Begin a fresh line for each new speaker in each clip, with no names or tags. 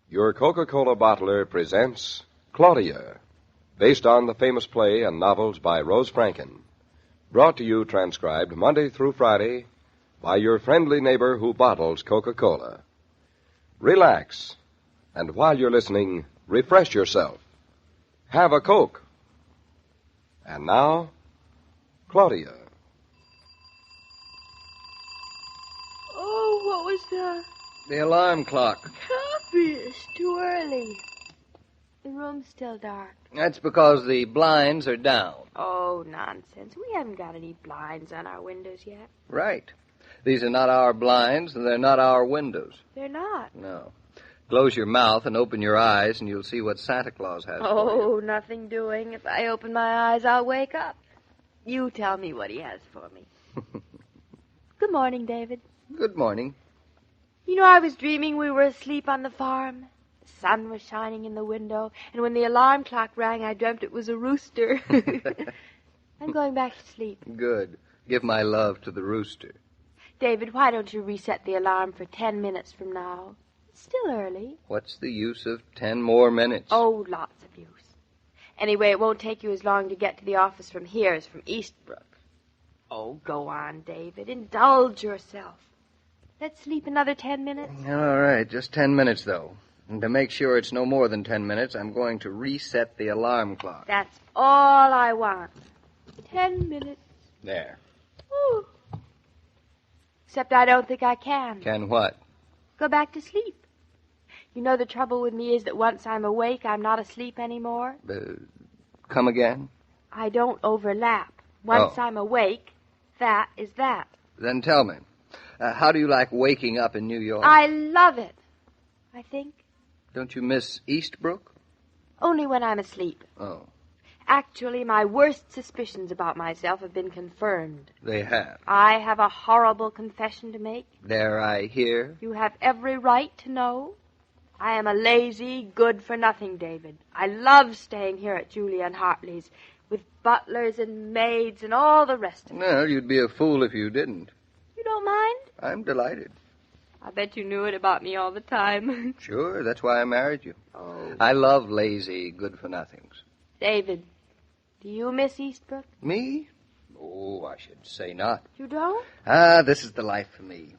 Your Coca-Cola bottler presents Claudia, based on the famous play and novels by Rose Franken. Brought to you, transcribed Monday through Friday, by your friendly neighbor who bottles Coca-Cola. Relax, and while you're listening, refresh yourself. Have a Coke. And now, Claudia.
Oh, what was that?
The alarm clock.
Copy, it's too early. The room's still dark.
That's because the blinds are down.
Oh, nonsense. We haven't got any blinds on our windows yet.
Right. These are not our blinds, and they're not our windows.
They're not.
No. Close your mouth and open your eyes, and you'll see what Santa Claus has for you.
Oh, nothing doing. If I open my eyes, I'll wake up. You tell me what he has for me. Good morning, David.
Good morning.
You know, I was dreaming we were asleep on the farm. The sun was shining in the window, and when the alarm clock rang, I dreamt it was a rooster. I'm going back to sleep.
Good. Give my love to the rooster.
David, why don't you reset the alarm for 10 minutes from now? It's still early.
What's the use of 10 more minutes?
Oh, lots of use. Anyway, it won't take you as long to get to the office from here as from Eastbrook. Oh, go on, David. Indulge yourself. Let's sleep another 10 minutes.
All right, just 10 minutes, though. And to make sure it's no more than 10 minutes, I'm going to reset the alarm clock.
That's all I want. 10 minutes.
There.
Ooh. Except I don't think I can.
Can what?
Go back to sleep. You know, the trouble with me is that once I'm awake, I'm not asleep anymore.
Come again?
I don't overlap. Once I'm awake, that is that.
Then tell me, how do you like waking up in New York?
I love it, I think.
Don't you miss Eastbrook?
Only when I'm asleep.
Oh.
Actually, my worst suspicions about myself have been confirmed.
They have?
I have a horrible confession to make.
Dare I hear?
You have every right to know. I am a lazy, good-for-nothing David. I love staying here at Julia and Hartley's with butlers and maids and all the rest of it.
Well, you'd be a fool if you didn't.
You don't mind?
I'm delighted.
I bet you knew it about me all the time.
Sure, that's why I married you.
Oh.
I love lazy, good-for-nothings.
David, do you miss Eastbrook?
Me? Oh, I should say not.
You don't?
This is the life for me.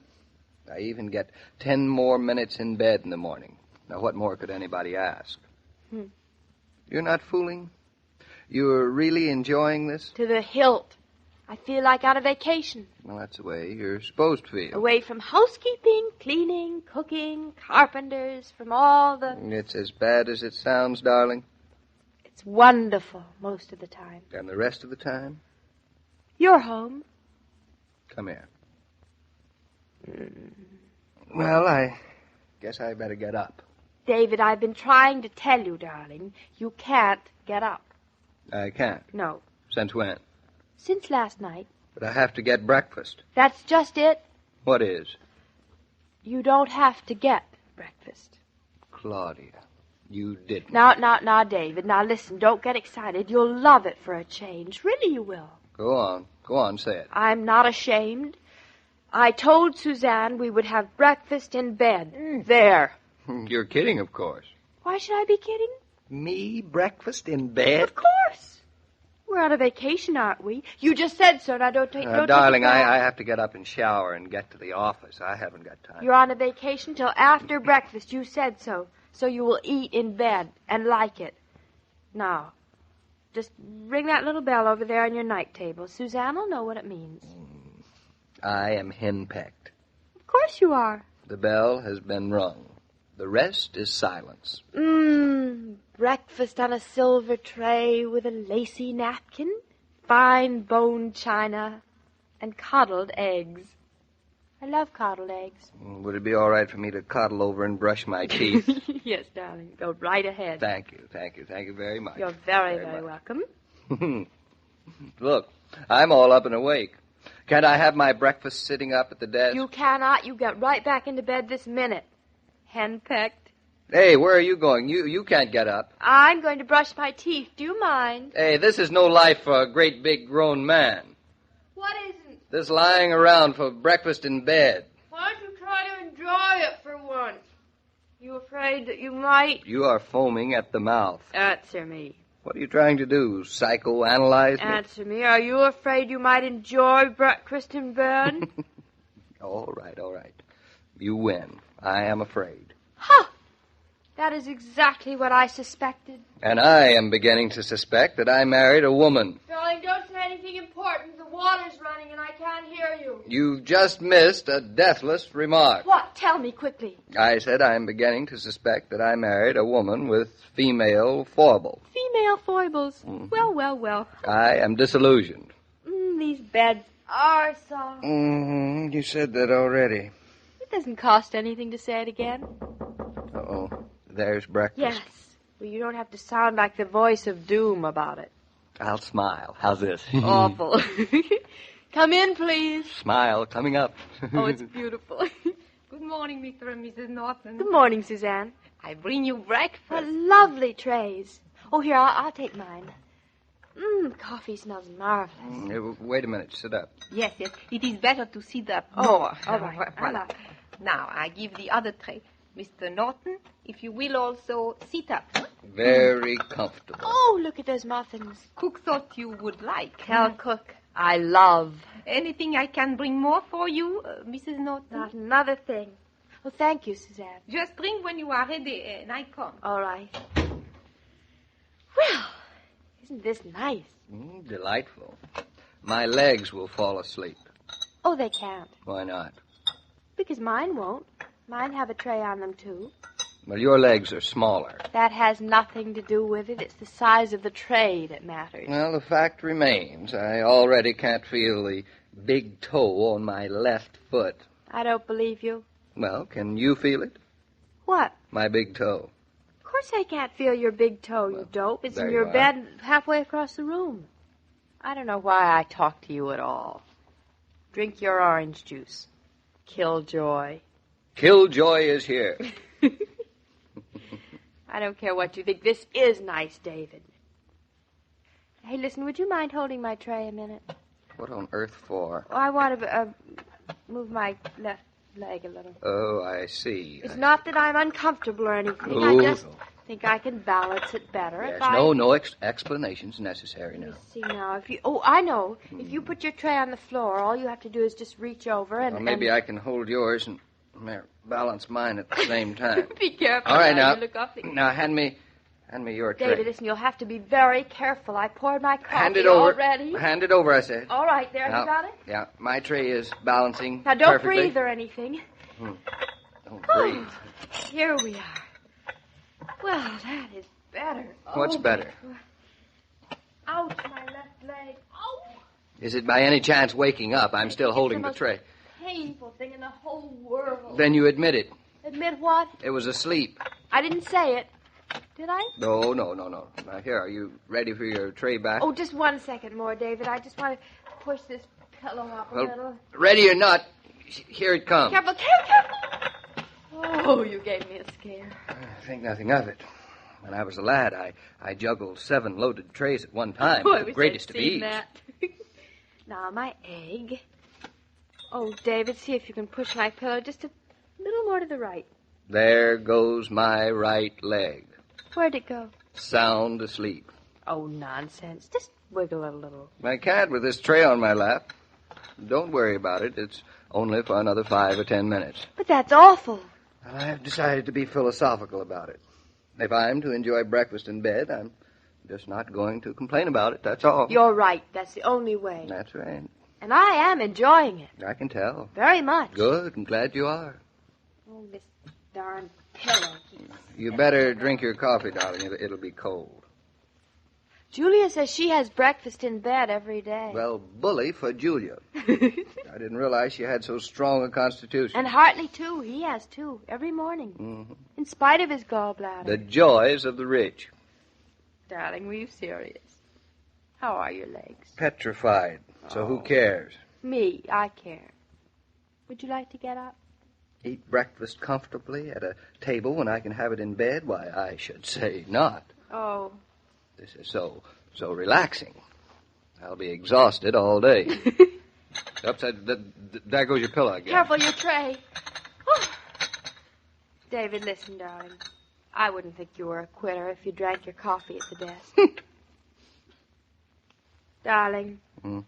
I even get 10 more minutes in bed in the morning. Now, what more could anybody ask? You're not fooling? You're really enjoying this?
To the hilt. I feel like on a vacation.
Well, that's the way you're supposed to feel.
Away from housekeeping, cleaning, cooking, carpenters, from all the...
It's as bad as it sounds, darling.
It's wonderful most of the time.
And the rest of the time?
You're home.
Come here. Well, I guess I better get up.
David, I've been trying to tell you, darling, you can't get up.
I can't.
No.
Since when?
Since last night.
But I have to get breakfast.
That's just it.
What is?
You don't have to get breakfast.
Claudia, you didn't.
Now, David, now listen, don't get excited. You'll love it for a change. Really you will.
Go on, say it.
I'm not ashamed. I told Suzanne we would have breakfast in bed. There.
You're kidding, of course.
Why should I be kidding?
Me breakfast in bed?
Of course. We're on a vacation, aren't we? You just said so. Now, don't
darling,
take it wrong.
I have to get up and shower and get to the office. I haven't got time.
You're on a vacation till after breakfast. You said so. So you will eat in bed and like it. Now, just ring that little bell over there on your night table. Suzanne will know what it means.
I am henpecked.
Of course you are.
The bell has been rung. The rest is silence.
Breakfast on a silver tray with a lacy napkin, fine bone china, and coddled eggs. I love coddled eggs.
Would it be all right for me to coddle over and brush my teeth?
Yes, darling. Go right ahead.
Thank you very much.
You're very welcome.
Look, I'm all up and awake. Can't I have my breakfast sitting up at the desk?
You cannot. You get right back into bed this minute. Henpecked.
Hey, where are you going? You can't get up.
I'm going to brush my teeth. Do you mind?
Hey, this is no life for a great big grown man.
What isn't?
This lying around for breakfast in bed.
Why don't you try to enjoy it for once? You afraid that you might?
You are foaming at the mouth.
Answer me.
What are you trying to do, psychoanalyze me?
Answer me. Are you afraid you might enjoy breakfast in bed?
All right. You win. I am afraid.
Ha! That is exactly what I suspected.
And I am beginning to suspect that I married a woman.
Darling, don't say anything important. The water's running and I can't hear you.
You've just missed a deathless remark.
What? Tell me quickly.
I said I am beginning to suspect that I married a woman with female foibles.
Female foibles.
Mm-hmm.
Well.
I am disillusioned.
These beds are soft.
Mm-hmm. You said that already.
It doesn't cost anything to say it again.
Uh-oh. There's breakfast.
Yes. Well, you don't have to sound like the voice of doom about it.
I'll smile. How's this?
Awful. Come in, please.
Smile coming up.
Oh, it's beautiful.
Good morning, Mr. and Mrs. Naughton.
Good morning, Suzanne.
I bring you breakfast.
What lovely trays. Oh, here, I'll take mine. Coffee smells marvelous.
Wait a minute. Sit up.
Yes. It is better to sit up
Oh,
more.
all right.
Voilà. Now, I give the other tray. Mr. Naughton, if you will also sit up.
Very comfortable.
Oh, look at those muffins.
Cook thought you would like.
Tell Cook I love.
Anything I can bring more for you, Mrs. Naughton?
Not another thing. Well, thank you, Suzanne.
Just drink when you are ready, and I come.
All right. Well, isn't this nice?
Delightful. My legs will fall asleep.
Oh, they can't.
Why not?
Because mine won't. Mine have a tray on them, too.
Well, your legs are smaller.
That has nothing to do with it. It's the size of the tray that matters.
Well, the fact remains, I already can't feel the big toe on my left foot.
I don't believe you.
Well, can you feel it?
What?
My big toe.
Of course I can't feel your big toe, you dope. It's in your bed halfway across the room. I don't know why I talk to you at all. Drink your orange juice. Killjoy.
Killjoy is here.
I don't care what you think. This is nice, David. Hey, listen, would you mind holding my tray a minute?
What on earth for?
Oh, I want to move my left leg a little.
Oh, I see.
It's not that I'm uncomfortable or anything.
Oh,
I just think I can balance it better.
Yes,
if
no explanations necessary now.
Let me see now. I know. If you put your tray on the floor, all you have to do is just reach over and...
Well, maybe I can hold yours and balance mine at the same time.
Be careful.
All right, now.
You look awfully...
Now, hand me your tray.
David, listen, you'll have to be very careful. I poured my coffee
Hand it over.
already.
Hand it over, I said.
All right, there.
Now,
You got it?
Yeah, my tray is balancing
Now, don't
perfectly.
breathe or anything.
Don't breathe.
Here we are. Well, that is better.
What's better?
Ouch, my left leg. Ow!
Is it by any chance waking up? I'm still holding the
most
tray.
Painful thing in the whole world.
Then you admit it.
Admit what?
It was asleep.
I didn't say it. Did I?
No. Now, here, are you ready for your tray back?
Oh, just 1 second more, David. I just want to push this pillow up a little.
Ready or not, here it comes.
Careful, careful. Oh, you gave me a scare.
Think nothing of it. When I was a lad, I juggled 7 loaded trays at one time.
Oh, I
with the
wish
greatest
I'd
of
seen
ease.
that. Now, my egg. Oh, David, see if you can push my pillow just a little more to the right.
There goes my right leg.
Where'd it go?
Sound asleep.
Oh, nonsense. Just wiggle it a little.
I can't with this tray on my lap. Don't worry about it. It's only for another 5 or 10 minutes.
But that's awful.
I've decided to be philosophical about it. If I'm to enjoy breakfast in bed, I'm just not going to complain about it, that's all.
You're right. That's the only way.
That's right.
And I am enjoying it.
I can tell.
Very much.
Good. I'm glad you are.
Oh, this darn pillow keeps...
You better drink your coffee, darling. It'll be cold.
Julia says she has breakfast in bed every day.
Well, bully for Julia. I didn't realize she had so strong a constitution.
And Hartley, too. He has, too. Every morning.
Mm-hmm.
In spite of his gallbladder.
The joys of the rich.
Darling, were you serious? How are your legs?
Petrified. So who cares?
Me, I care. Would you like to get up?
Eat breakfast comfortably at a table when I can have it in bed? Why, I should say not.
Oh.
This is so relaxing. I'll be exhausted all day. Upside, there goes your pillow again.
Careful, your tray. David, listen, darling. I wouldn't think you were a quitter if you drank your coffee at the desk. Darling.
Now,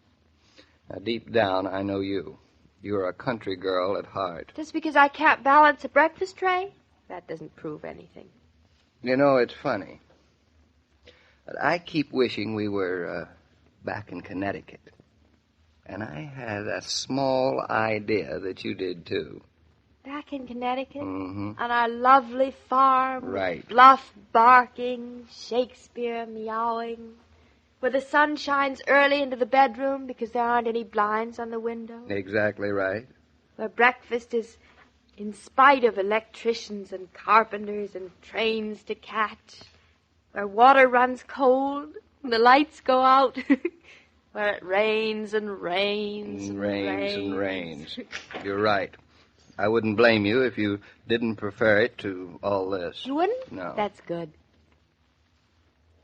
deep down, I know you. You're a country girl at heart.
Just because I can't balance a breakfast tray? That doesn't prove anything.
You know, it's funny. But I keep wishing we were back in Connecticut. And I had a small idea that you did, too.
Back in Connecticut?
Mm-hmm.
On our lovely farm.
Right.
Bluff barking, Shakespeare meowing. Where the sun shines early into the bedroom because there aren't any blinds on the window.
Exactly right.
Where breakfast is in spite of electricians and carpenters and trains to catch. Where water runs cold and the lights go out. Where it rains and rains and rains.
And rains. You're right. I wouldn't blame you if you didn't prefer it to all this.
You wouldn't?
No.
That's good.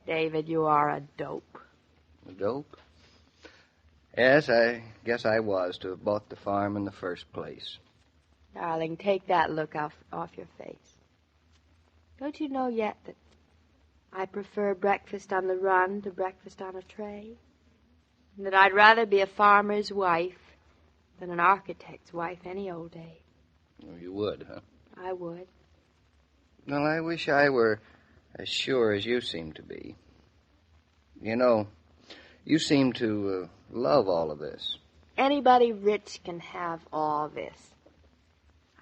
David, you are a dope.
A dope? Yes, I guess I was to have bought the farm in the first place.
Darling, take that look off your face. Don't you know yet that I prefer breakfast on the run to breakfast on a tray? And that I'd rather be a farmer's wife than an architect's wife any old day.
Oh, you would, huh?
I would.
Well, I wish I were as sure as you seem to be. You know, you seem to love all of this.
Anybody rich can have all this.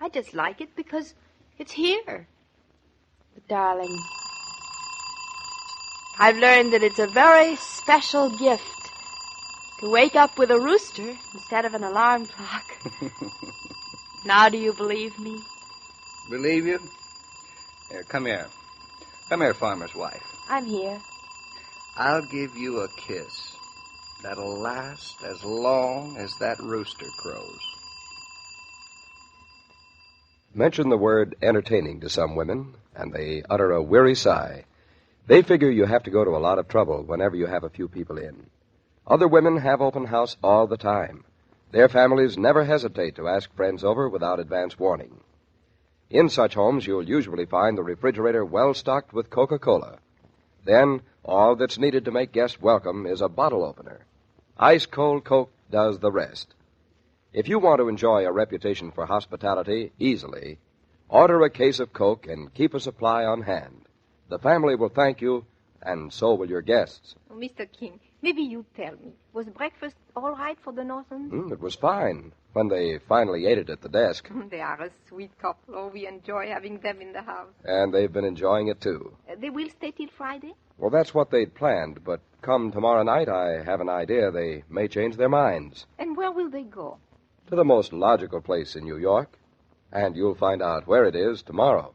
I just like it because it's here. But, darling, I've learned that it's a very special gift to wake up with a rooster instead of an alarm clock. Now do you believe me?
Believe you? Here, come here. Come here, farmer's wife.
I'm here.
I'll give you a kiss that'll last as long as that rooster crows.
Mention the word entertaining to some women, and they utter a weary sigh. They figure you have to go to a lot of trouble whenever you have a few people in. Other women have open house all the time. Their families never hesitate to ask friends over without advance warning. In such homes, you'll usually find the refrigerator well stocked with Coca-Cola. Then, all that's needed to make guests welcome is a bottle opener. Ice-cold Coke does the rest. If you want to enjoy a reputation for hospitality easily, order a case of Coke and keep a supply on hand. The family will thank you, and so will your guests.
Oh, Mr. King, maybe you tell me. Was breakfast all right for the Naughton?
It was fine when they finally ate it at the desk.
They are a sweet couple. Oh, we enjoy having them in the house.
And they've been enjoying it, too.
They will stay till Friday?
Well, that's what they'd planned, but come tomorrow night, I have an idea they may change their minds.
And where will they go?
To the most logical place in New York. And you'll find out where it is tomorrow.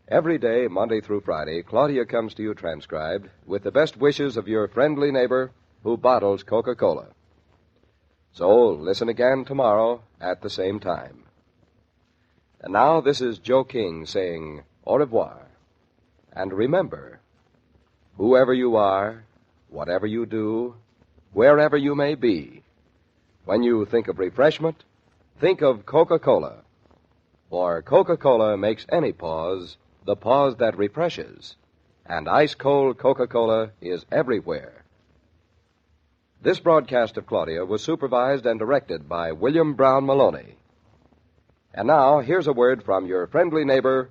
Every day, Monday through Friday, Claudia comes to you transcribed with the best wishes of your friendly neighbor who bottles Coca-Cola. So listen again tomorrow at the same time. And now this is Joe King saying au revoir. And remember, whoever you are, whatever you do, wherever you may be, when you think of refreshment, think of Coca-Cola. For Coca-Cola makes any pause the pause that refreshes, and ice-cold Coca-Cola is everywhere. This broadcast of Claudia was supervised and directed by William Brown Meloney. And now, here's a word from your friendly neighbor,